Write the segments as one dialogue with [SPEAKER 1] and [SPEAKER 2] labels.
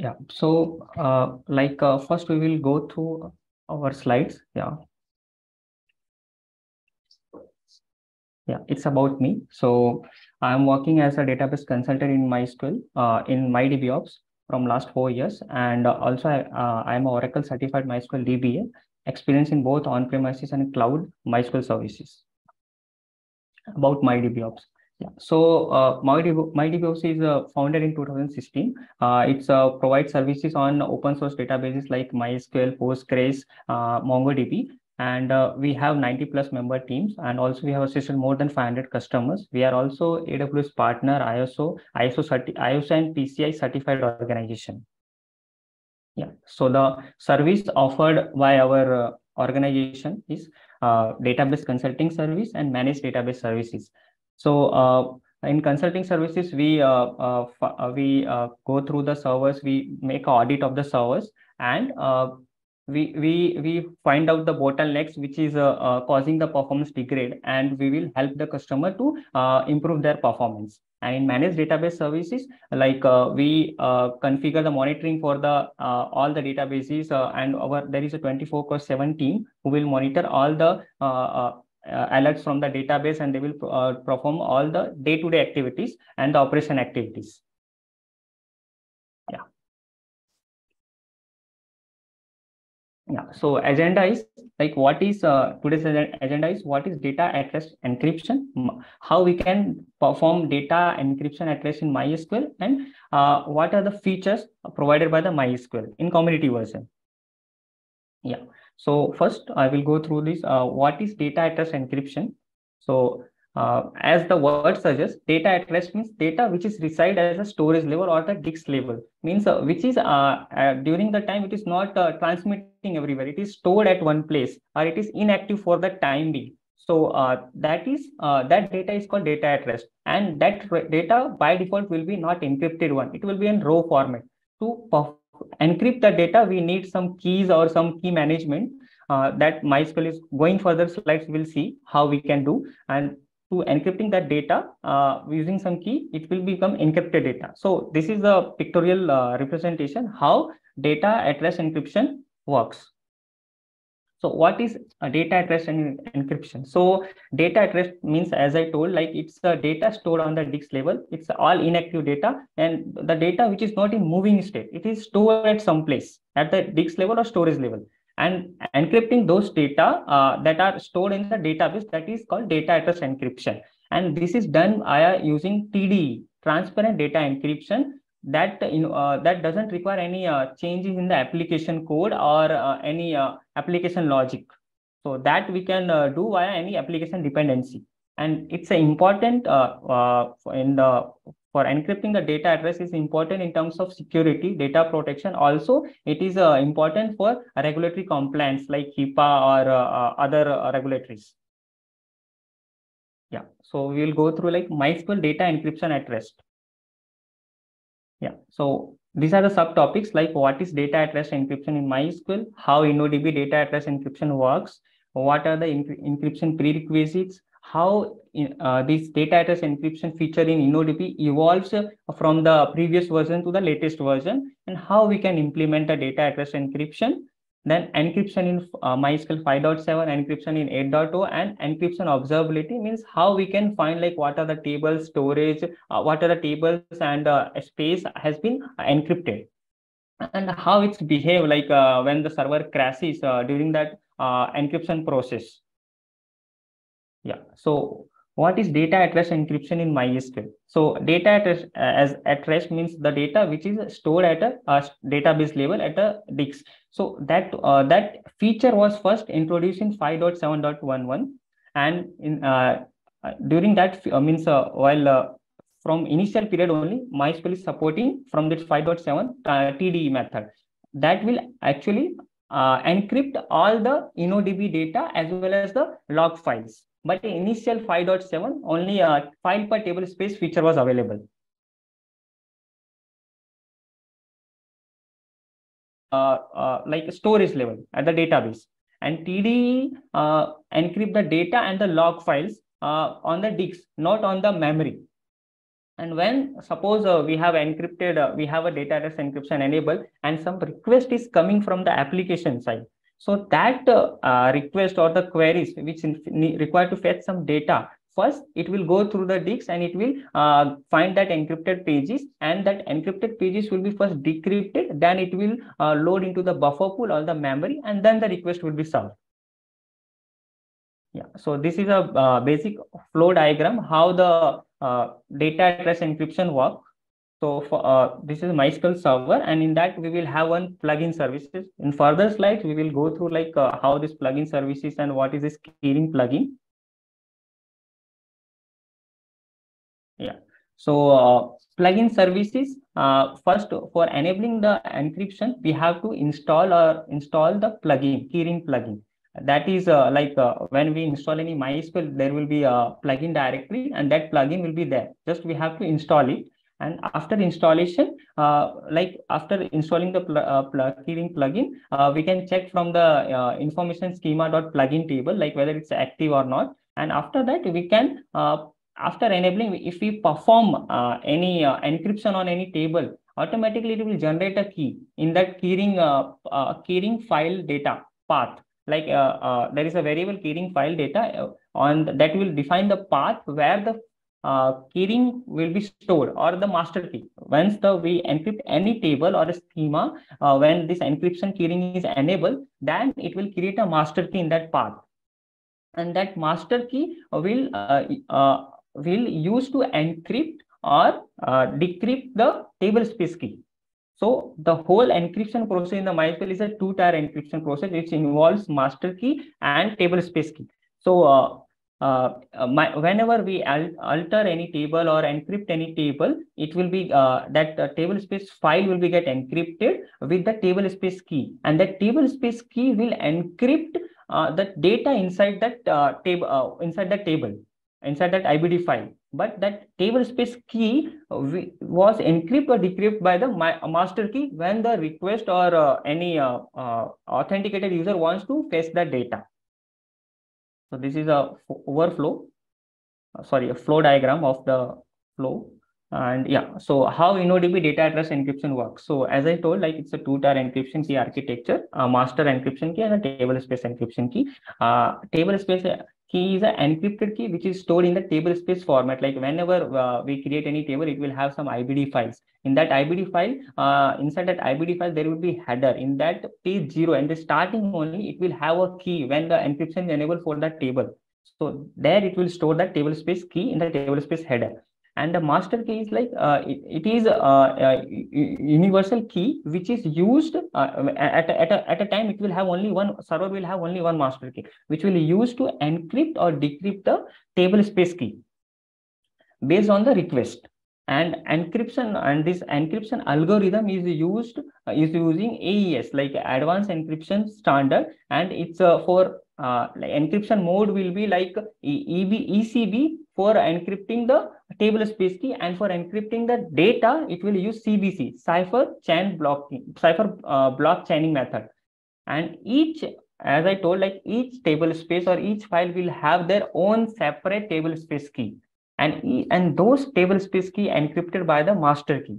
[SPEAKER 1] Yeah. So, first we will go through our slides. Yeah. Yeah, it's about me. So I'm working as a database consultant in MySQL, in Mydbops from last 4 years. And also I'm a Oracle certified MySQL DBA, experience in both on-premises and cloud MySQL services. About Mydbops. Yeah. So Mydbops is founded in 2016. It's provides services on open source databases like MySQL, Postgres, MongoDB, and we have 90+ member teams, and also we have assisted more than 500 customers. We are also AWS partner, ISO and PCI certified organization. Yeah. So the service offered by our organization is database consulting service and managed database services. So in consulting services, we go through the servers, we make an audit of the servers, and we find out the bottlenecks which is causing the performance degrade, and we will help the customer to improve their performance. And in managed database services, we configure the monitoring for the all the databases, and there is a 24/7 team who will monitor all the alerts from the database, and they will perform all the day-to-day activities and the operation activities. Yeah. So agenda is what is today's agenda is what is data at rest encryption, how we can perform data encryption at rest in MySQL, and what are the features provided by the MySQL in community version. Yeah. So first I will go through this. What is data at rest encryption? So as the word suggests, data at rest means data which is reside as a storage level or the disk level, means which is during the time it is not transmitting everywhere. It is stored at one place, or it is inactive for the time being. So that data is called data at rest, and that data by default will be not encrypted one. It will be in raw format. To encrypt the data, we need some keys or some key management that MySQL is going further slides. We'll see how we can do, and to encrypting that data using some key, it will become encrypted data. So this is a pictorial representation how data at rest encryption works. So what is a data at rest encryption? So data at rest means, as I told, it's the data stored on the disk level. It's all inactive data, and the data which is not in moving state, it is stored at some place at the disk level or storage level. And encrypting those data that are stored in the database, that is called data at rest encryption. And this is done using TDE, transparent data encryption, that that doesn't require any changes in the application code or any application logic. So that we can do via any application dependency. And it's important for encrypting the data address is important in terms of security, data protection. Also, it is important for regulatory compliance like HIPAA or other regulatories. Yeah. So we will go through MySQL data encryption at rest. Yeah. So these are the subtopics, like what is data at rest encryption in MySQL, how InnoDB data at rest encryption works, what are the encryption prerequisites, how this data at rest encryption feature in InnoDB evolves from the previous version to the latest version, and how we can implement the data at rest encryption. Then encryption in MySQL 5.7, encryption in 8.0, and encryption observability means how we can find what are the tables, storage, what are the tables, and space has been encrypted, and how it's behave when the server crashes during that encryption process. Yeah. So what is data at rest encryption in MySQL? So data at rest, at rest means the data which is stored at a database level at a disk. So that feature was first introduced in 5.7.11, and in during that while from initial period only, MySQL is supporting from this 5.7 TDE method that will actually encrypt all the InnoDB data as well as the log files. But in initial 5.7, only a file per table space feature was available. Like storage level at the database, and TDE encrypt the data and the log files on the disk, not on the memory. And when suppose we have encrypted, we have a data address encryption enabled, and some request is coming from the application side. So that request or the queries which require to fetch some data, first it will go through the disk and it will find that encrypted pages, and that encrypted pages will be first decrypted, then it will load into the buffer pool or the memory, and then the request will be served. Yeah, so this is a basic flow diagram how the data address encryption work. So for this is MySQL server, and in that we will have one plugin services. In further slides, we will go through like how this plugin services and what is this keyring plugin. Yeah. So plugin services. First, for enabling the encryption, we have to install the plugin, keyring plugin. That is when we install any MySQL, there will be a plugin directory, and that plugin will be there. Just we have to install it. And after installation, after installing the keyring plugin, we can check from the information schema.plugin table, like whether it's active or not. And after that, we can after enabling, if we perform any encryption on any table, automatically it will generate a key in that keyring file data path. Like there is a variable keyring file data on that will define the path where the keyring will be stored, or the master key. Once we encrypt any table or a schema, when this encryption keyring is enabled, then it will create a master key in that path, and that master key will use to encrypt or decrypt the tablespace key. So the whole encryption process in the MySQL is a two-tier encryption process, which involves master key and tablespace key. So whenever we alter any table or encrypt any table, it will be that tablespace file will be get encrypted with the tablespace key, and that tablespace key will encrypt the data inside that table, inside that IBD file. But that tablespace key was encrypted or decrypted by the master key when the request or any authenticated user wants to fetch that data. So this is a flow diagram of the flow. And yeah, so how InnoDB data address encryption works. So as I told, like it's a two-tier encryption key architecture, a master encryption key and a tablespace encryption key. Tablespace key is an encrypted key which is stored in the tablespace format. Like whenever we create any table, it will have some IBD files. In that IBD file, inside that IBD file, there will be header. In that page 0, and the starting only, it will have a key when the encryption is enabled for that table. So there it will store that tablespace key in the tablespace header. And the master key is like it is a universal key which is used at a time. It will have only one server will have only one master key, which will use to encrypt or decrypt the tablespace key based on the request. And encryption, and this encryption algorithm is using AES, like advanced encryption standard, and it's for like encryption mode will be like ECB for encrypting the tablespace key, and for encrypting the data it will use CBC, cipher block chaining method. And each, as I told, like each tablespace or each file will have their own separate tablespace key, and those tablespace key encrypted by the master key.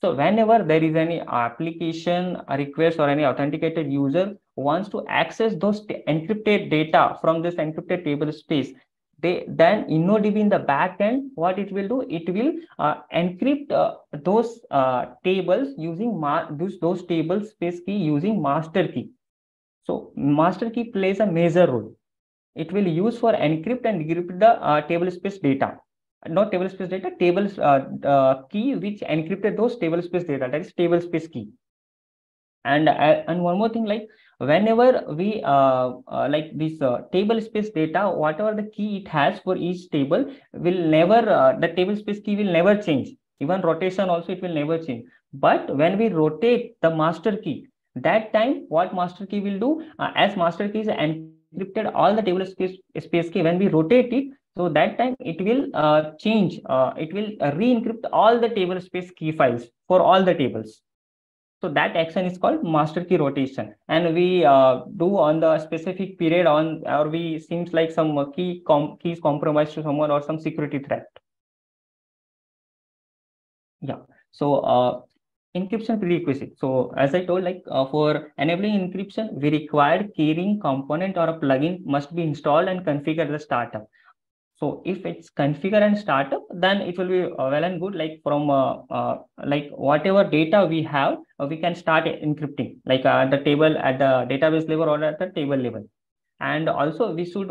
[SPEAKER 1] So whenever there is any application, a request, or any authenticated user wants to access those encrypted data from this encrypted tablespace, then InnoDB in the back end, what it will do, it will encrypt those tables using those tablespace key using master key. So master key plays a major role. It will use for encrypt and decrypt the tablespace data. Not tablespace data, tables key which encrypted those tablespace data, that is tablespace key. And one more thing, like whenever we like this tablespace data, whatever the key it has for each table will never the tablespace key will never change. Even rotation also it will never change. But when we rotate the master key, that time what master key will do, as master key is encrypted all the tablespace key, when we rotate it, so that time it will change, it will re-encrypt all the tablespace key files for all the tables. So that action is called master key rotation, and we do on the specific period on, or we seems like some keys compromised to someone or some security threat. Yeah. So encryption prerequisite. So as I told, like for enabling encryption, we required keyring component or a plugin must be installed and configured at the startup. So if it's configure and startup, then it will be well and good. Like from like whatever data we have, we can start encrypting, like the table at the database level or at the table level. And also we should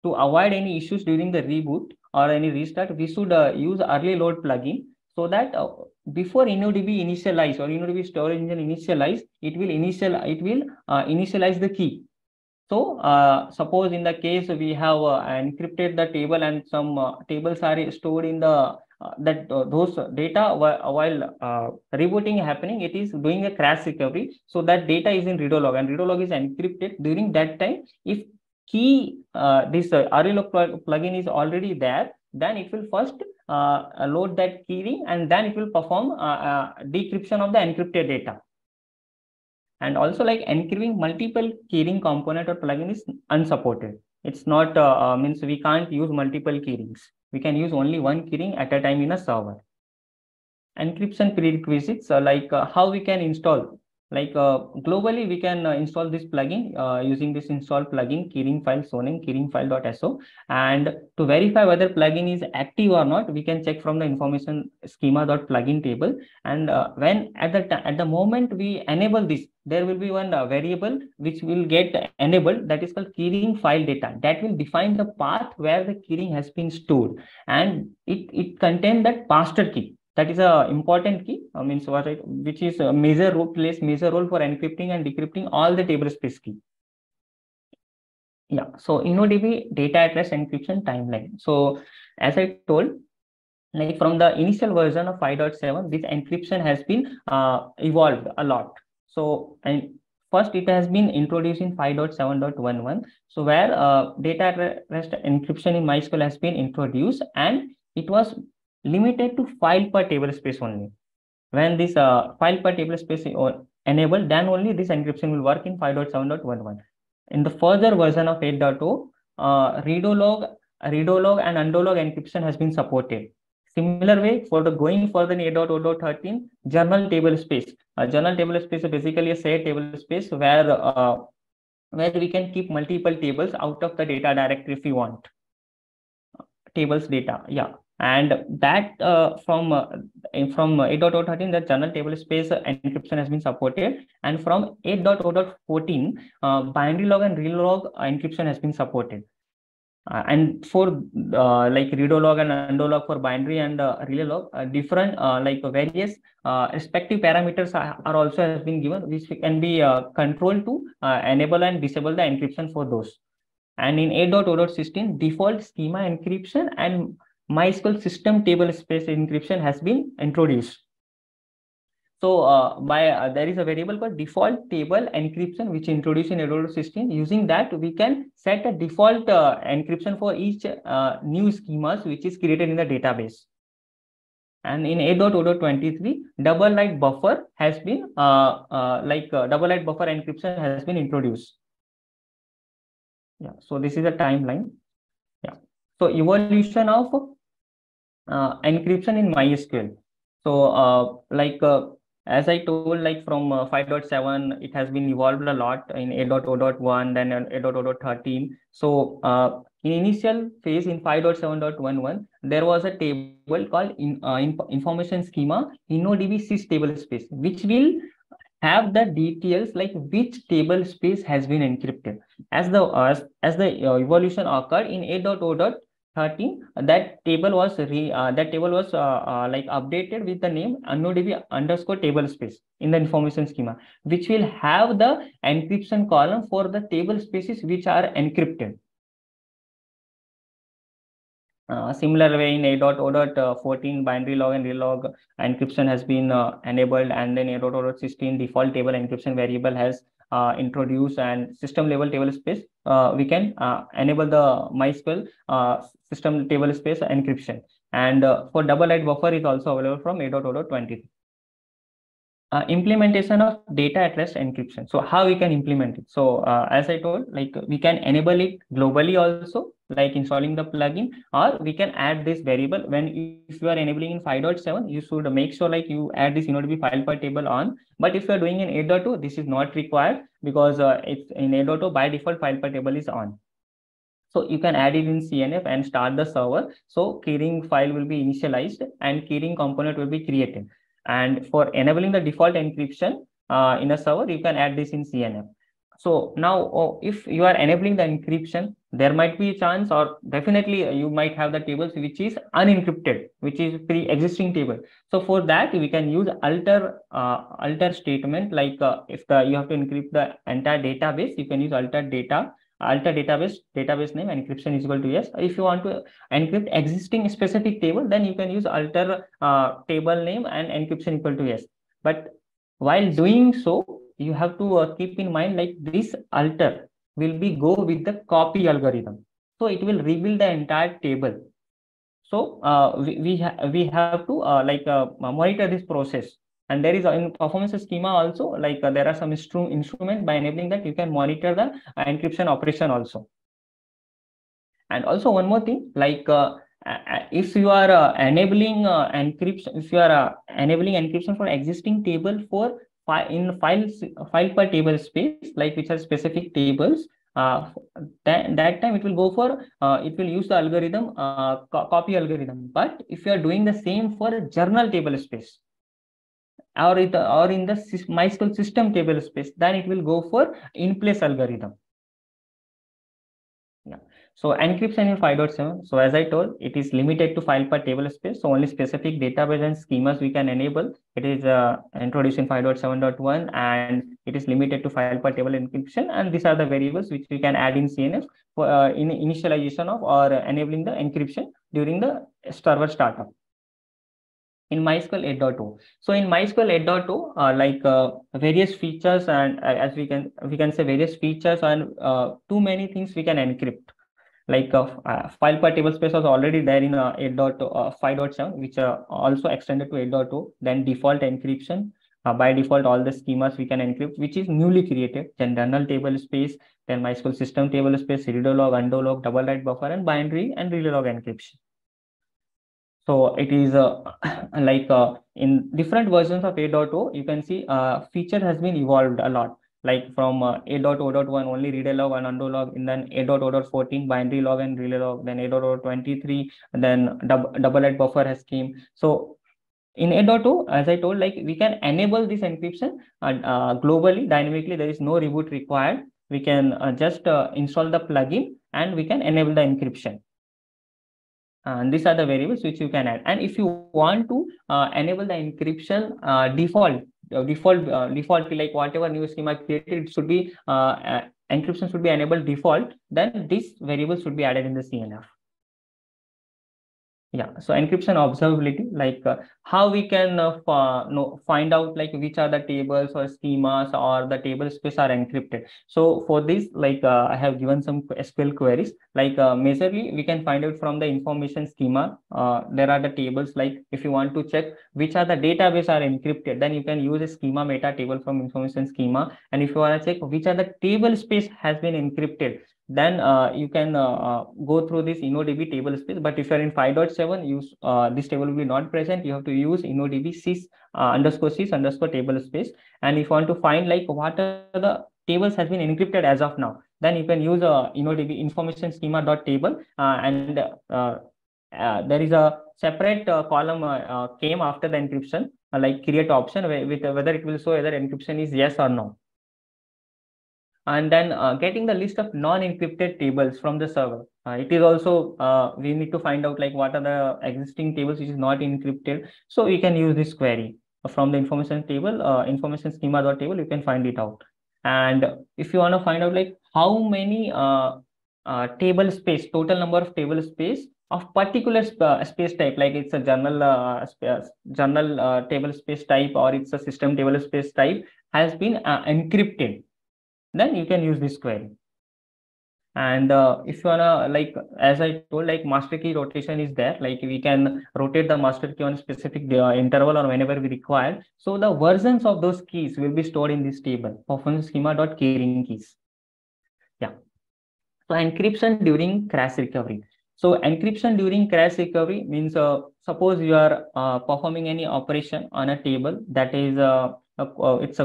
[SPEAKER 1] to avoid any issues during the reboot or any restart, we should use early load plugin, so that before InnoDB initialize or InnoDB storage engine initialize, it will initialize the key. So suppose in the case we have encrypted the table and some tables are stored in the those data while rebooting happening, it is doing a crash recovery. So that data is in redo log and redo log is encrypted. During that time, if key this RLog plugin is already there, then it will first load that keyring and then it will perform decryption of the encrypted data. And also, like encrypting multiple keyring component or plugin is unsupported. It's not means we can't use multiple keyrings. We can use only one keyring at a time in a server. Encryption prerequisites, like how we can install. Like globally, we can install this plugin using this install plugin keyring file soning keyring file.so. And to verify whether plugin is active or not, we can check from the information schema.plugin table. And when at the moment we enable this, there will be one variable which will get enabled, that is called keyring file data, that will define the path where the keyring has been stored, and it contains that master key. That is a important key, means what which is a major role, plays major role for encrypting and decrypting all the tablespace key. Yeah. So InnoDB data at rest encryption timeline. So as I told, like from the initial version of 5.7, this encryption has been evolved a lot. So and first it has been introduced in 5.7.11. So where data at rest encryption in MySQL has been introduced, and it was limited to file per tablespace only. When this file per tablespace is enabled, then only this encryption will work in 5.7.11. In the further version of 8.0, redo log and undo log encryption has been supported. Similar way, for the going further in 8.0.13, journal table space. Journal table space is basically a shared table space where we can keep multiple tables out of the data directory if we want. Tables data, yeah. And that from 8.0.13, the journal table space encryption has been supported, and from 8.0.14, binary log and real log encryption has been supported. And for like redo log and undo log for binary and relay log, different like various respective parameters are also has been given, which can be controlled to enable and disable the encryption for those. And in 8.0.16, default schema encryption and MySQL system table space encryption has been introduced. So there is a variable called default table encryption, which introduced in 8.0.16. Using that, we can set a default encryption for each new schemas which is created in the database. And in 8.0.23, double-write buffer has been double-write buffer encryption has been introduced. Yeah. So this is a timeline. Yeah. So evolution of encryption in MySQL. So as I told, like from 5.7, it has been evolved a lot in 8.0.1, then 8.0.13. So in initial phase in 5.7.11, there was a table called information schema InnoDB sys table space, which will have the details like which table space has been encrypted. As the evolution occurred in 8.0.13, that table was like updated with the name InnoDB underscore table space in the information schema, which will have the encryption column for the table spaces which are encrypted. Similar way in 8.0.14, binary log and real log encryption has been enabled, and then 8.0.16 default table encryption variable has introduced, and system level table space we can enable the MySQL system table space encryption, and for double-write buffer is also available from 8.0.23. Implementation of data at rest encryption. So how we can implement it? So as I told, like we can enable it globally also, like installing the plugin, or we can add this variable. When if you are enabling in 5.7, you should make sure like you add this InnoDB file per table on. But if you are doing in 8.2, this is not required, because it's in 8.2 by default file per table is on. So you can add it in CNF and start the server. So keyring file will be initialized and keyring component will be created. And for enabling the default encryption in a server, you can add this in CNF. So now, if you are enabling the encryption, there might be a chance, or definitely you might have the tables which is unencrypted, which is pre-existing table. So for that, we can use alter statement. Like if you have to encrypt the entire database, you can use alter database name encryption is equal to yes. If you want to encrypt existing specific table, then you can use alter table name and encryption equal to yes. But while doing so, you have to keep in mind like this alter will be go with the copy algorithm. So it will rebuild the entire table. So we have to monitor this process. And there is in performance schema also, like there are some instrument. By enabling that, you can monitor the encryption operation also. And also one more thing, like if you are enabling encryption, if you are enabling encryption for existing table for file per table space, like which are specific tables, that time it will go for it will use the algorithm copy algorithm. But if you are doing the same for a journal table space, or in the MySQL system table space, then it will go for in place algorithm. Yeah. So encryption in 5.7. So as I told, it is limited to file per table space. So only specific database and schemas we can enable. It is introduced in 5.7.1, and it is limited to file per table encryption. And these are the variables which we can add in CNF for in initialization of or enabling the encryption during the server startup. In MySQL 8.2. So in MySQL 8.2, various features, and as we can say various features, and too many things we can encrypt. Like file per table space was already there in 5.7, which also extended to 8.2. Then default encryption. By default, all the schemas we can encrypt, which is newly created. Then journal table space, then MySQL system table space, redo log, undo log, double write buffer, and binary and relay log encryption. So it is in different versions of 8.0, you can see feature has been evolved a lot. Like from 8.0.1 only read log and undo log, and then 8.0.14 binary log and relay log, then 8.0.23, and then double write buffer has came. So in 8.2, as I told, like we can enable this encryption globally, dynamically. There is no reboot required. We can just install the plugin and we can enable the encryption. And these are the variables which you can add. And if you want to enable the encryption default, like whatever new schema created, it should be encryption should be enabled default. Then this variable should be added in the CNF. Yeah, so encryption observability, like how we can find out like which are the tables or schemas or the table space are encrypted. So for this, like I have given some SQL queries. Like majorly we can find out from the information schema. There are the tables. Like if you want to check which are the database are encrypted, then you can use a schema meta table from information schema. And if you want to check which are the table space has been encrypted, then you can go through this InnoDB table space. But if you are in 5.7, this table will be not present. You have to use InnoDB sys _sys_ table space. And if you want to find like what are the tables has been encrypted as of now, then you can use InnoDB information schema.table, and there is a separate column came after the encryption, like create option with whether it will show whether encryption is yes or no. And then getting the list of non-encrypted tables from the server. It is also we need to find out like what are the existing tables which is not encrypted. So we can use this query from the information table, information schema.table. You can find it out. And if you want to find out like how many table space, total number of table space of particular space type, like it's a journal table space type, or it's a system table space type, has been encrypted, then you can use this query. And if you wanna, like, as I told, like master key rotation is there, like we can rotate the master key on specific interval or whenever we require. So the versions of those keys will be stored in this table, performance schema.keyring keys. Yeah. So encryption during crash recovery. So encryption during crash recovery means, suppose you are performing any operation on a table that is it's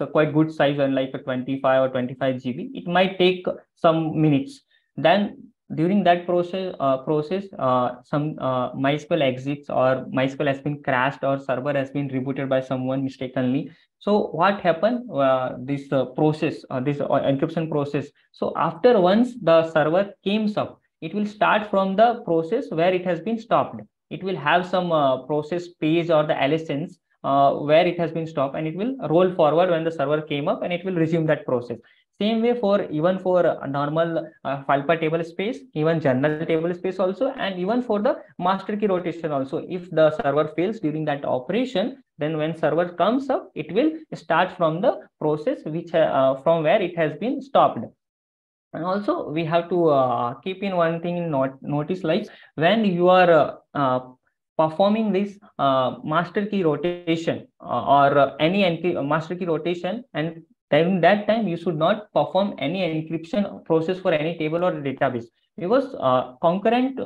[SPEAKER 1] a quite good size, and like a 25 or 25 GB. It might take some minutes. Then during that process, some MySQL exits, or MySQL has been crashed, or server has been rebooted by someone mistakenly. So what happened? This encryption process. So after once the server comes up, it will start from the process where it has been stopped. It will have some process page or the LSNs where it has been stopped, and it will roll forward when the server came up, and it will resume that process. Same way for even for normal file per table space, even general table space also, and even for the master key rotation also. If the server fails during that operation, then when server comes up, it will start from the process which from where it has been stopped. And also we have to keep in one thing in notice, like when you are performing this master key rotation or any master key rotation, and then that time you should not perform any encryption process for any table or database, because concurrent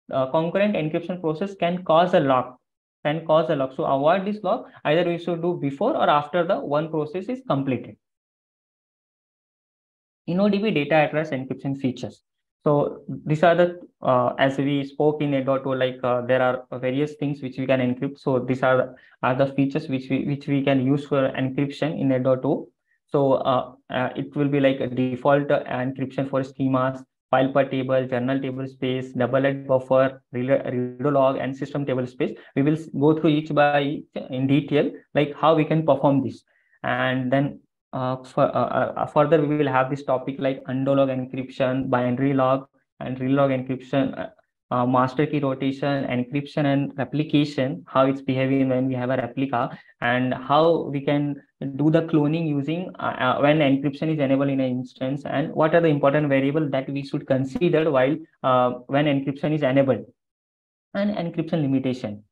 [SPEAKER 1] encryption process can cause a lock. So avoid this lock. Either we should do before or after the one process is completed. InnoDB data at rest encryption features. So these are the as we spoke in 8.0, like there are various things which we can encrypt. So these are the features which we can use for encryption in 8.0. So it will be like a default encryption for schemas, file per table, journal table space, double-edged buffer, redo log, and system table space. We will go through each by each in detail, like how we can perform this. And then further we will have this topic like undo log encryption, binary log and real log encryption, master key rotation, encryption and replication, how it's behaving when we have a replica, and how we can do the cloning using when encryption is enabled in an instance, and what are the important variables that we should consider while when encryption is enabled, and encryption limitation.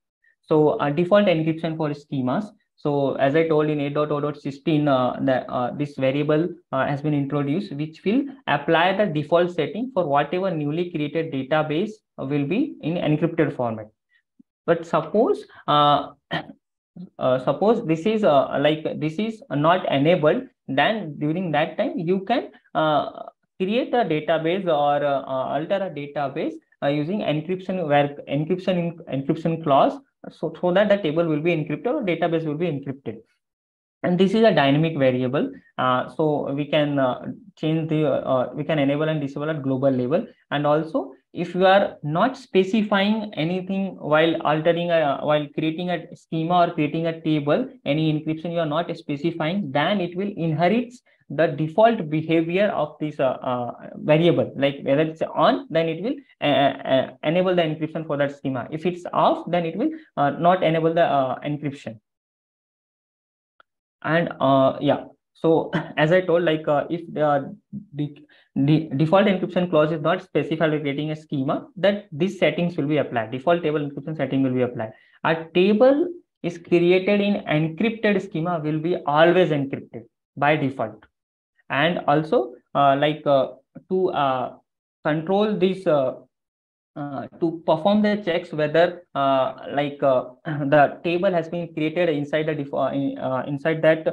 [SPEAKER 1] So default encryption for schemas. So as I told in 8.0.16, this variable has been introduced, which will apply the default setting for whatever newly created database will be in encrypted format. But suppose suppose this is this is not enabled, then during that time you can create a database or alter a database using encryption, where encryption clause, so that the table will be encrypted or database will be encrypted. And this is a dynamic variable, so we can change the we can enable and disable at global level. And also, if you are not specifying anything while altering while creating a schema or creating a table, any encryption you are not specifying, then it will inherit the default behavior of this variable. Like whether it's on, then it will enable the encryption for that schema. If it's off, then it will not enable the encryption. And yeah, so as I told, like if the default encryption clause is not specified by creating a schema, that these settings will be applied. Default table encryption setting will be applied. A table is created in encrypted schema will be always encrypted by default. And also to control this to perform the checks whether the table has been created inside the inside that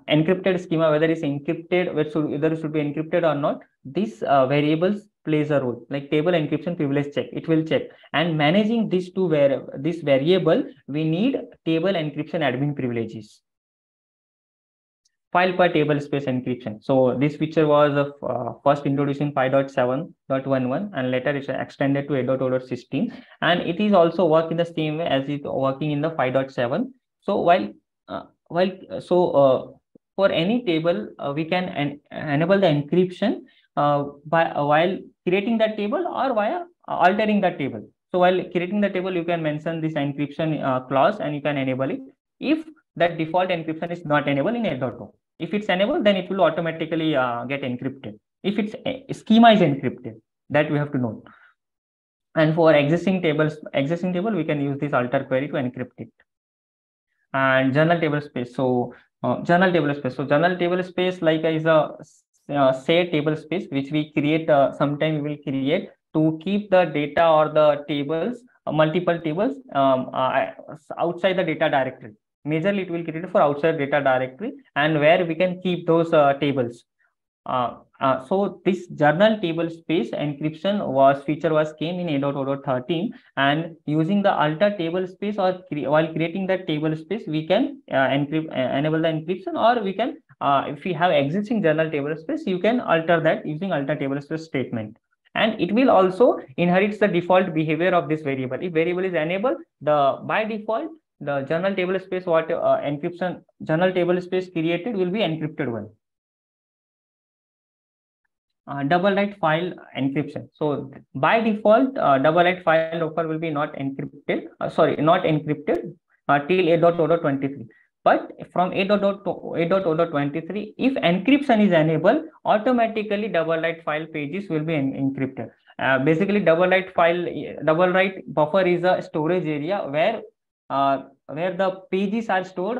[SPEAKER 1] encrypted schema, whether it's encrypted, whether it should be encrypted or not. This variables plays a role, like table encryption privilege check. It will check, and managing these this variable, we need table encryption admin privileges. File per table space encryption. So this feature was first introduced in 5.7.11 and later it's extended to 8.0.16, and it is also work in the same way as it's working in the 5.7. So for any table we can enable the encryption while creating that table or via altering that table. So while creating the table, you can mention this encryption clause and you can enable it if that default encryption is not enabled in 8.0. If it's enabled, then it will automatically get encrypted. if its schema is encrypted. That we have to know. And for existing table, we can use this alter query to encrypt it. And journal table space. So journal table space. So journal table space like is a say table space which we create. Sometime we will create to keep the data or the tables, multiple tables outside the data directory. Majorly it will create for outside data directory, and where we can keep those tables. So this journal table space encryption feature came in 8.0.13, and using the alter table space or while creating that table space, we can enable the encryption, or we can if we have existing journal table space, you can alter that using alter table space statement. And it will also inherits the default behavior of this variable. If variable is enabled, by default the journal table space encryption journal table space created will be encrypted one. Doublewrite file encryption. So by default, doublewrite file offer will be not encrypted. Not encrypted till 8.0.23. But from 8.0.23, if encryption is enabled, automatically doublewrite file pages will be encrypted. Basically, doublewrite buffer is a storage area where the pages are stored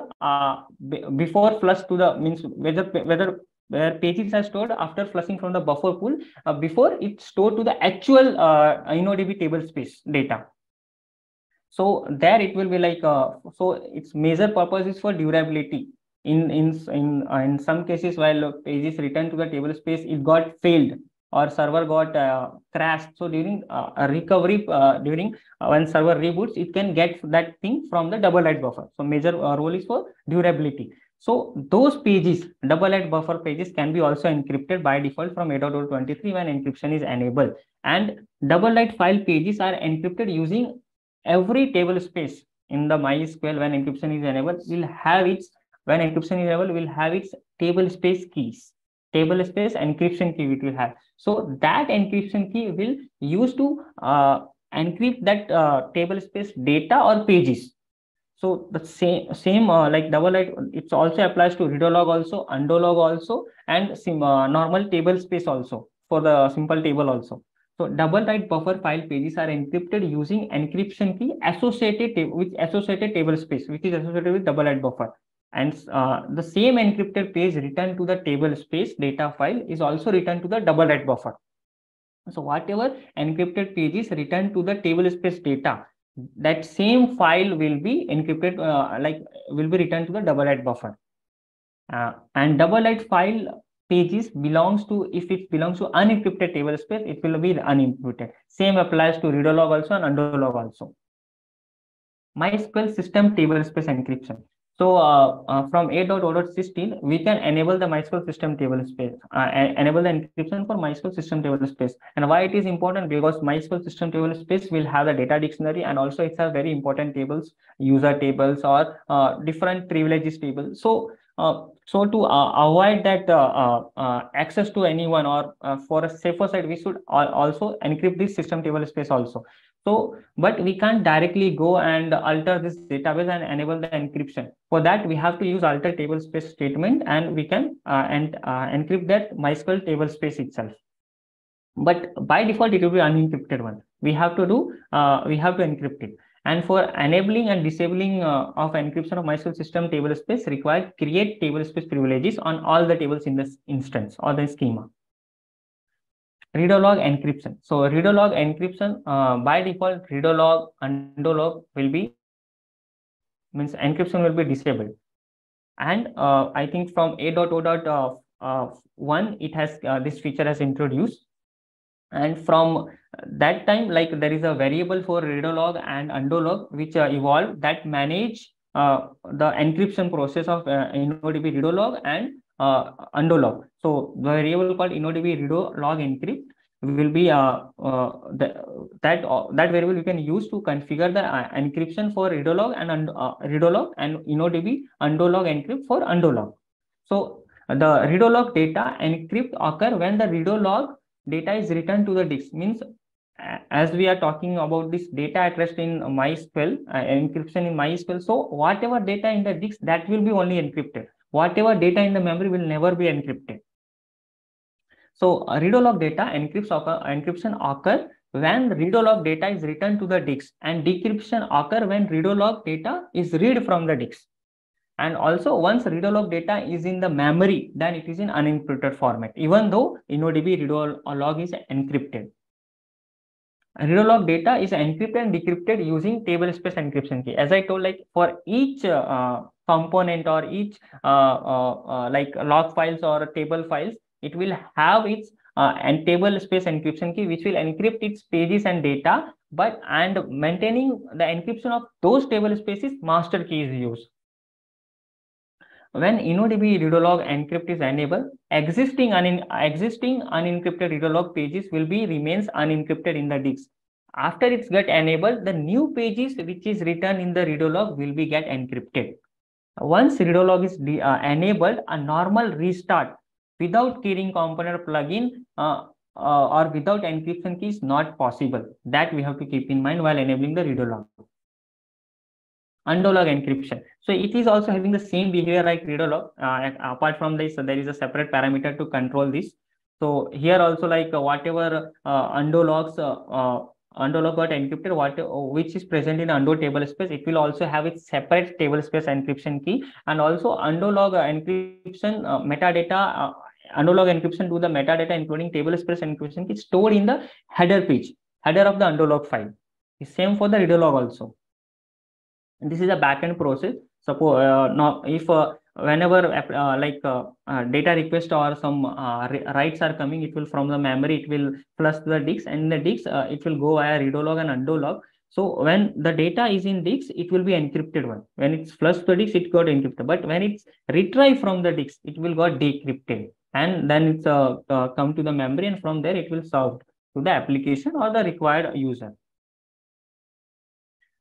[SPEAKER 1] before flush to the where pages are stored after flushing from the buffer pool before it's stored to the actual InnoDB table space data. So there it will be like so its major purpose is for durability. In some cases, while pages returned to the table space, it got failed or server got crashed. So during a recovery, when server reboots, it can get that thing from the doublewrite buffer. So major role is for durability. So those pages, doublewrite buffer pages, can be also encrypted by default from 8.0.23 when encryption is enabled. And doublewrite file pages are encrypted using every table space in the MySQL. When encryption is enabled, will have its table space keys, table space encryption key it will have. So that encryption key will use to encrypt that table space data or pages. So the same like doublewrite, it also applies to readolog also, undolog also, and normal table space also for the simple table also. So doublewrite buffer file pages are encrypted using encryption key associated with associated table space, which is associated with doublewrite buffer. And the same encrypted page returned to the table space data file is also returned to the doublewrite buffer. So whatever encrypted pages returned to the table space data, that same file will be encrypted, will be returned to the doublewrite buffer. And doublewrite file pages if it belongs to unencrypted table space, it will be unencrypted. Same applies to readolog also and undolog also. MySQL system table space encryption. So from 8.0.16, we can enable the MySQL system table space, enable the encryption for MySQL system table space. And why it is important? Because MySQL system table space will have the data dictionary, and also it's a very important tables, user tables or different privileges tables. So to avoid that access to anyone, or for a safer side, we should also encrypt this system table space also. So, but we can't directly go and alter this database and enable the encryption. For that, we have to use alter table space statement, and we can encrypt that MySQL table space itself. But by default, it will be unencrypted one. We have to encrypt it. And for enabling and disabling of encryption of MySQL system table space, required create table space privileges on all the tables in this instance or the schema. Readolog encryption. So readolog encryption, by default, readolog, undolog will be, means encryption will be disabled. And I think from 8.0.1, it has this feature has introduced. And from that time, like there is a variable for readolog and undolog which evolved that manage the encryption process of InnoDB readolog and undolog. So the variable called InnoDB readolog encrypt will be that variable you can use to configure the encryption for readolog and InnoDB undolog encrypt for undolog. So the readolog data encrypt occur when the readolog data is returned to the disk. Means as we are talking about this data at rest in MySQL, encryption in MySQL, so whatever data in the disk, that will be only encrypted. Whatever data in the memory will never be encrypted. So read log data encryption occur when read log data is returned to the disk, and decryption occur when read log data is read from the disk. And also once read log data is in the memory, then it is in unencrypted format, even though InnoDB read log is encrypted. Read log data is encrypted and decrypted using tablespace encryption key. As I told, like for each component or each like log files or table files, it will have its and tablespace encryption key, which will encrypt its pages and data, and maintaining the encryption of those table spaces, master key is used. When InnoDB read log encrypt is enabled, existing unencrypted read log pages will be remains unencrypted in the disk. After it's get enabled, the new pages which is written in the read log will be get encrypted. Once read log is enabled, a normal restart without keyring component plugin or without encryption key is not possible. That we have to keep in mind while enabling the read log. Undo log encryption. So it is also having the same behavior like read log. Apart from this, there is a separate parameter to control this. So here also, like whatever undo log got encrypted, which is present in undo table space, it will also have its separate table space encryption key, and also undo log encryption metadata. Undo log encryption to the metadata, including table space encryption key, stored in the header page, header of the undo log file. The same for the read log also. This is a backend process. Suppose now if whenever data request or some writes are coming, it will from the memory, it will flush the disk, and in the disk it will go via read log and undo log. So when the data is in disk, it will be encrypted one. When it's flushed the disk, it got encrypted. But when it's retrieved from the disk, it will got decrypted, and then it's come to the memory, and from there it will serve to the application or the required user.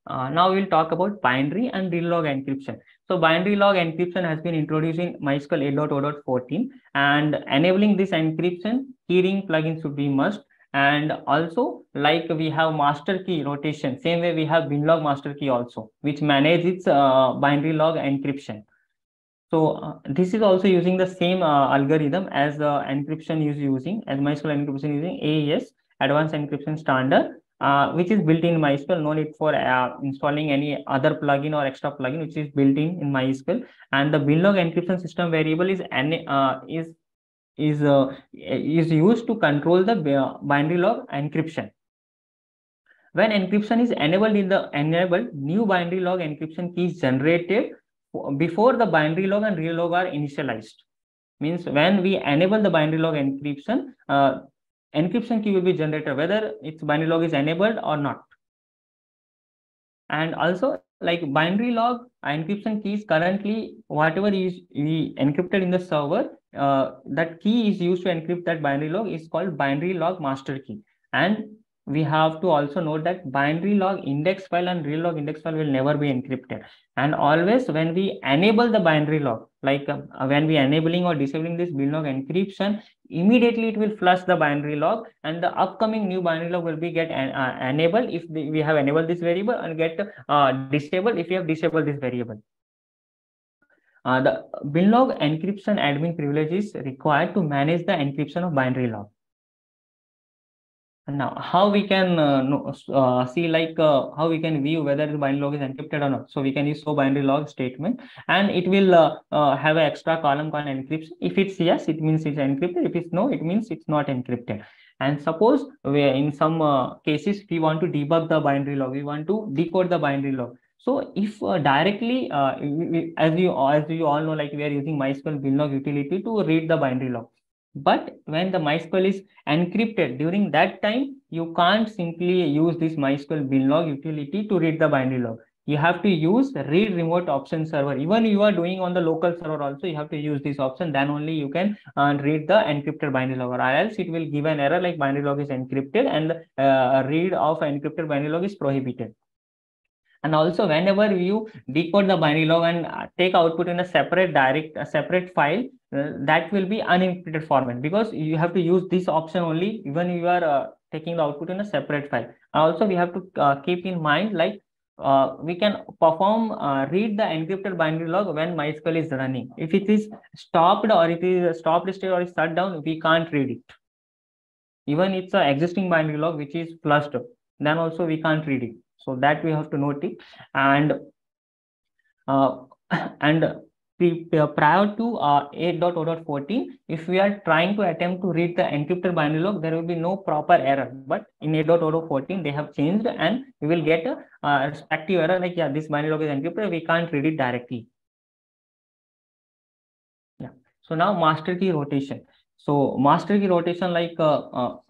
[SPEAKER 1] Now we'll talk about binary and read log encryption. So binary log encryption has been introduced in MySQL 8.0.14, and enabling this encryption, keyring plugin should be must. And also, like we have master key rotation, same way we have binlog master key also, which manages its binary log encryption. So this is also using the same algorithm as encryption is using, as MySQL encryption using AES, Advanced Encryption Standard, which is built in MySQL. No need for installing any other plugin or extra plugin, which is built in MySQL. And the binlog encryption system variable is used to control the binary log encryption. When encryption is enabled, new binary log encryption key is generated before the binary log and real log are initialized. Means when we enable the binary log encryption, encryption key will be generated whether its binary log is enabled or not. And also, like binary log encryption keys, currently whatever is encrypted in the server, that key is used to encrypt that binary log is called binary log master key. And we have to also note that binary log index file and real log index file will never be encrypted. And always when we enable the binary log, like when we enabling or disabling this binary log encryption, immediately it will flush the binary log, and the upcoming new binary log will be get enabled if we have enabled this variable, and get disabled if we have disabled this variable. The binlog encryption admin privilege is required to manage the encryption of binary log. Now, how we can see, like how we can view whether the binary log is encrypted or not. So we can use show binary log statement, and it will have an extra column called encryption. If it's yes, it means it's encrypted. If it's no, it means it's not encrypted. And suppose in some cases we want to debug the binary log, we want to decode the binary log. So if directly, as you all know, like we are using MySQL binlog utility to read the binary log. But when the MySQL is encrypted, during that time, you can't simply use this MySQL binlog utility to read the binary log. You have to use read remote option server. Even you are doing on the local server also, you have to use this option. Then only you can read the encrypted binary log, or else it will give an error like binary log is encrypted and read of encrypted binary log is prohibited. And also, whenever you decode the binary log and take output in a separate file, that will be unencrypted format, because you have to use this option only when you are taking the output in a separate file. Also, we have to keep in mind, like we can perform read the encrypted binary log when MySQL is running. If it is stopped, or it is stopped state or is shut down, we can't read it. Even it's an existing binary log which is flushed, then also we can't read it. So that we have to note it. And and prior to 8.0.14, if we are trying to attempt to read the encrypted binary log, there will be no proper error. But in 8.0.14, they have changed, and we will get a respective error like, yeah, this binary log is encrypted, we can't read it directly. Yeah. So now master key rotation. So master key rotation, like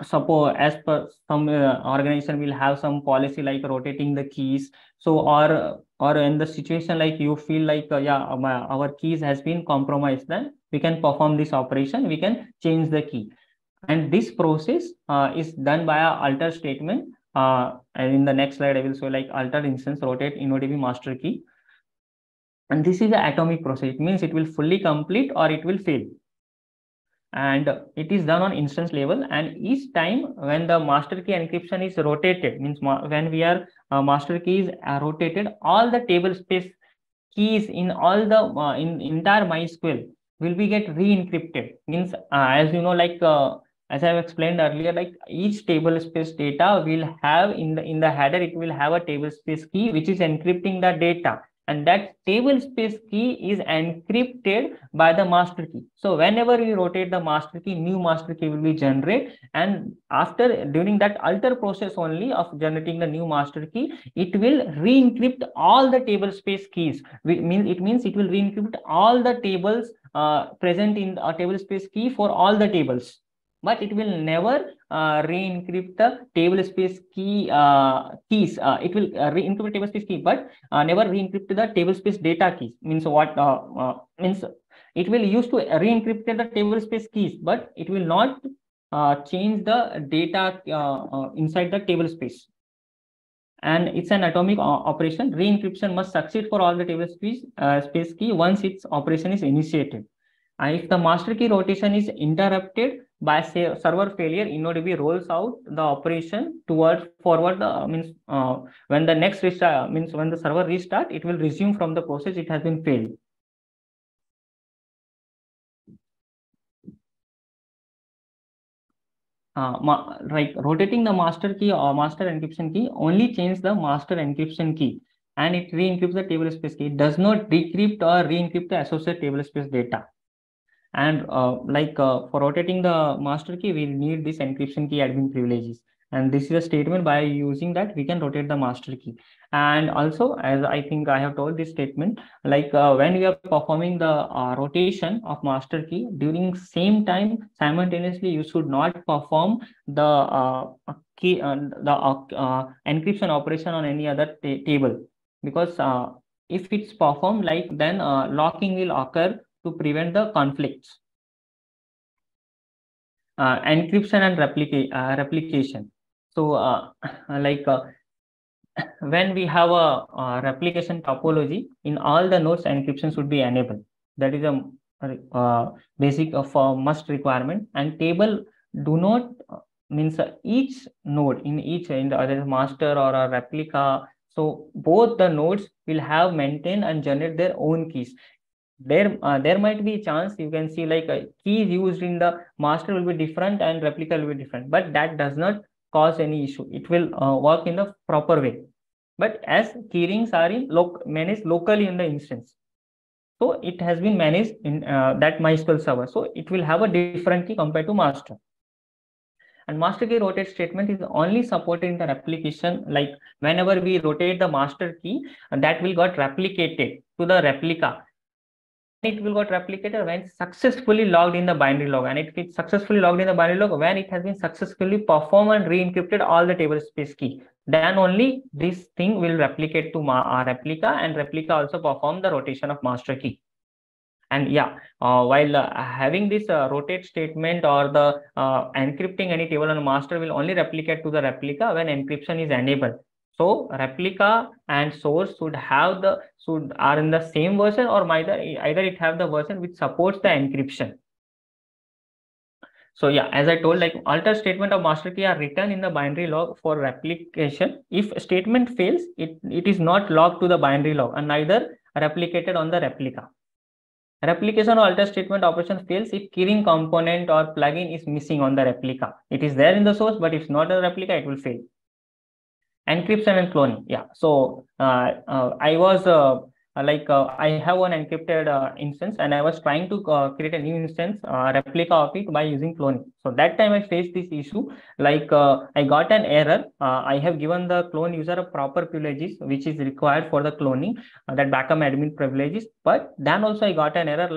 [SPEAKER 1] suppose as per some organization will have some policy like rotating the keys. So or in the situation like you feel like yeah, our keys has been compromised, then we can perform this operation. We can change the key, and this process is done by a alter statement. And in the next slide, I will show like alter instance rotate InnoDB master key. And this is an atomic process. It means it will fully complete or it will fail. And it is done on instance level. And each time when the master key encryption is rotated, means when we are master keys are rotated, all the table space keys in all the in entire MySQL will be get re-encrypted. Means as you know, like as I have explained earlier, like each table space data will have in the header, it will have a table space key which is encrypting the data, and that table space key is encrypted by the master key. So whenever we rotate the master key, new master key will be generated, and after during that alter process only of generating the new master key, it will re-encrypt all the table space keys. It means it will re-encrypt all the tables present in a table space key for all the tables, but it will never re-encrypt the table space key keys. It will re-encrypt table space key, but never re-encrypt the table space data keys. Means what? Means it will use to re-encrypt the table space keys, but it will not change the data inside the table space. And it's an atomic operation. Re-encryption must succeed for all the table space key once its operation is initiated. And if the master key rotation is interrupted by say server failure, InnoDB rolls out the operation towards forward. Means when the next restart, means when the server restart, it will resume from the process it has been failed. Like rotating the master key or master encryption key only changes the master encryption key, and it re-encrypts the table space key. It does not decrypt or re-encrypt the associated table space data. And for rotating the master key, we need this encryption key admin privileges. And this is a statement by using that we can rotate the master key. And also, as I think I have told this statement, like when we are performing the rotation of master key, during same time, simultaneously, you should not perform the key encryption operation on any other table, because if it's performed like, then locking will occur to prevent the conflicts. Encryption and replication. So when we have a replication topology, in all the nodes encryption should be enabled. That is a basic must requirement. And table do not means each node in the other master or a replica. So both the nodes will have maintain and generate their own keys. There might be a chance you can see like keys used in the master will be different and replica will be different, but that does not cause any issue. It will work in the proper way. But as keyrings are managed locally in the instance, so it has been managed in that MySQL server, so it will have a different key compared to master. And master key rotate statement is only supported in the replication. Like whenever we rotate the master key, that will got replicated to the replica. It will got replicated when successfully logged in the binary log, and it is successfully logged in the binary log when it has been successfully performed and re-encrypted all the table space key. Then only this thing will replicate to replica, and replica also perform the rotation of master key. And yeah, while having this rotate statement or the encrypting any table on master will only replicate to the replica when encryption is enabled. So replica and source are in the same version, or either it have the version which supports the encryption. So yeah, as I told, like alter statement of master key are written in the binary log for replication. If statement fails, it is not logged to the binary log and neither replicated on the replica. Replication or alter statement operation fails if keyring component or plugin is missing on the replica. It is there in the source, but if it's not a replica, it will fail. Encryption and cloning. Yeah. So I was I have one encrypted instance, and I was trying to create a new instance replica of it by using cloning. So that time I faced this issue. I got an error. I have given the clone user a proper privileges which is required for the cloning, that backup admin privileges. But then also I got an error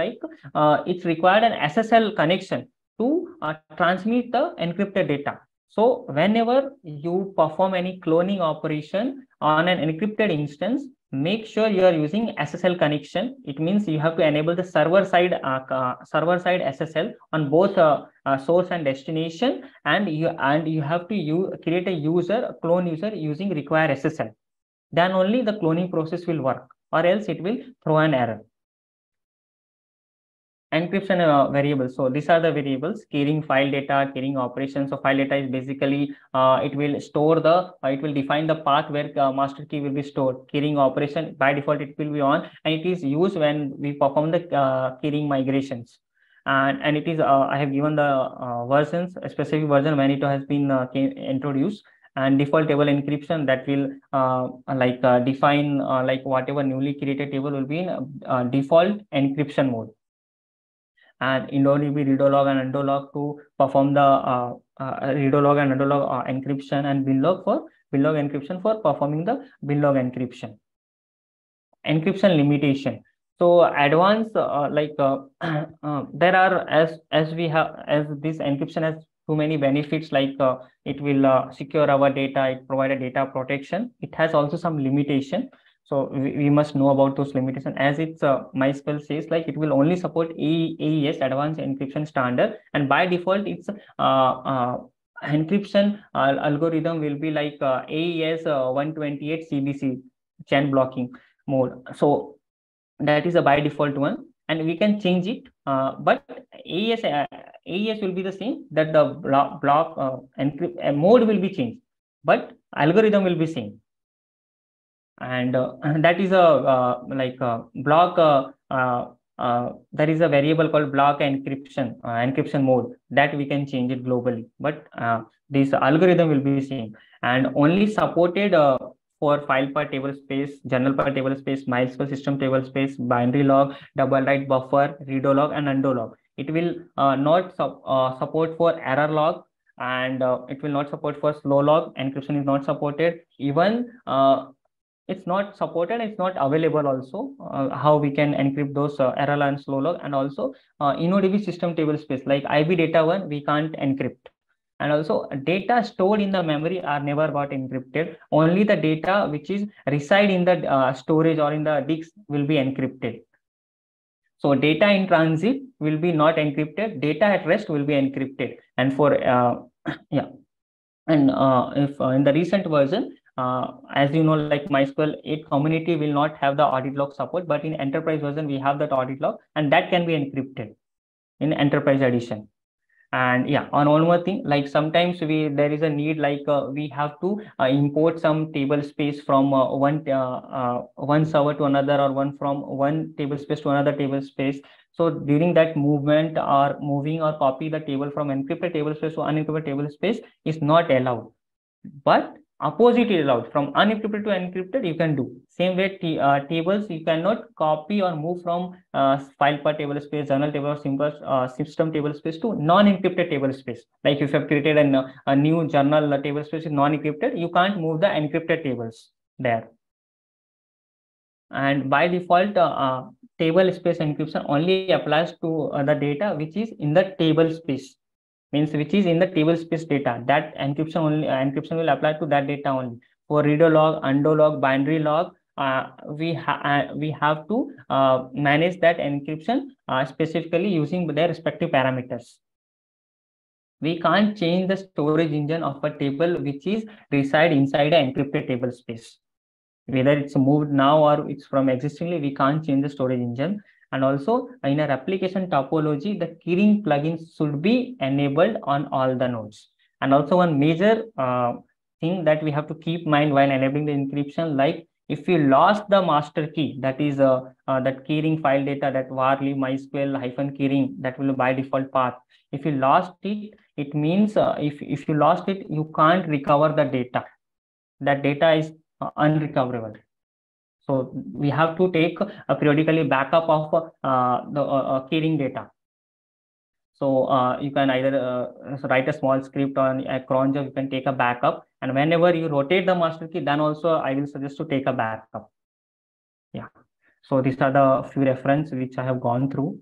[SPEAKER 1] it's required an SSL connection to transmit the encrypted data. So whenever you perform any cloning operation on an encrypted instance, make sure you are using SSL connection. It means you have to enable the server side SSL on both source and destination, and you have to create a clone user using require SSL. Then only the cloning process will work, or else it will throw an error. Encryption variables. So these are the variables: keyring file data, keyring operations. So file data is basically it will define the path where master key will be stored. Keyring operation by default it will be on, and it is used when we perform the keyring migrations. And it is I have given the versions, a specific version when it has been introduced. And default table encryption, that will define whatever newly created table will be in default encryption mode. And InnoDB readolog and undolog to perform the readolog and undolog encryption, and binlog encryption for performing the binlog encryption. Encryption limitation. So advanced there are as this encryption has too many benefits, it will secure our data, it provide a data protection. It has also some limitation. So we must know about those limitations, as it's MySQL says it will only support AES, Advanced Encryption Standard, and by default its encryption algorithm will be AES 128 CBC, chain blocking mode. So that is a by default one, and we can change it. But AES will be the same, that the block mode will be changed, but algorithm will be same. And that is a block. There is a variable called block encryption mode, that we can change it globally, but this algorithm will be same, and only supported for file per tablespace, journal per tablespace, MySQL system tablespace, binary log, Doublewrite buffer, readolog, and undolog. It will not support for error log, and it will not support for slow log. Encryption is not supported. Even it's not supported, it's not available also, how we can encrypt those error and slow log. And also InnoDB system tablespace, like IB data 1 we can't encrypt. And also data stored in the memory are never got encrypted. Only the data which is reside in the storage or in the disk will be encrypted. So data in transit will be not encrypted, data at rest will be encrypted. And for if in the recent version, as you know, MySQL 8 community will not have the audit log support, but in enterprise version we have that audit log, and that can be encrypted in enterprise edition. And on one more thing, sometimes there is a need, we have to import some table space from one server to another, or from one table space to another table space. So during that movement, or moving or copy the table from encrypted table space to unencrypted table space is not allowed, but opposite is allowed. From unencrypted to encrypted you can do. Same way, tables you cannot copy or move from file per table space, journal table, or simple system table space to non-encrypted table space. Like if you have created a new journal table space is non-encrypted, you can't move the encrypted tables there. And by default, table space encryption only applies to the data which is in the table space. Means which is in the table space data, that encryption will apply to that data only. For readolog, undolog, binary log, we have to manage that encryption specifically using their respective parameters. We can't change the storage engine of a table which is reside inside an encrypted table space. Whether it's moved now or it's from existingly, we can't change the storage engine. And also in a replication topology, the keyring plugins should be enabled on all the nodes. And also one major thing that we have to keep in mind while enabling the encryption, If you lost the master key, that is that keyring file data, that varly MySQL -keyring, that will be by default path. If you lost it, it means if you lost it, you can't recover the data. That data is unrecoverable. So we have to take a periodically backup of the keyring data. So you can either write a small script on a cron job, you can take a backup, and whenever you rotate the master key, then also I will suggest to take a backup. Yeah. So these are the few references which I have gone through.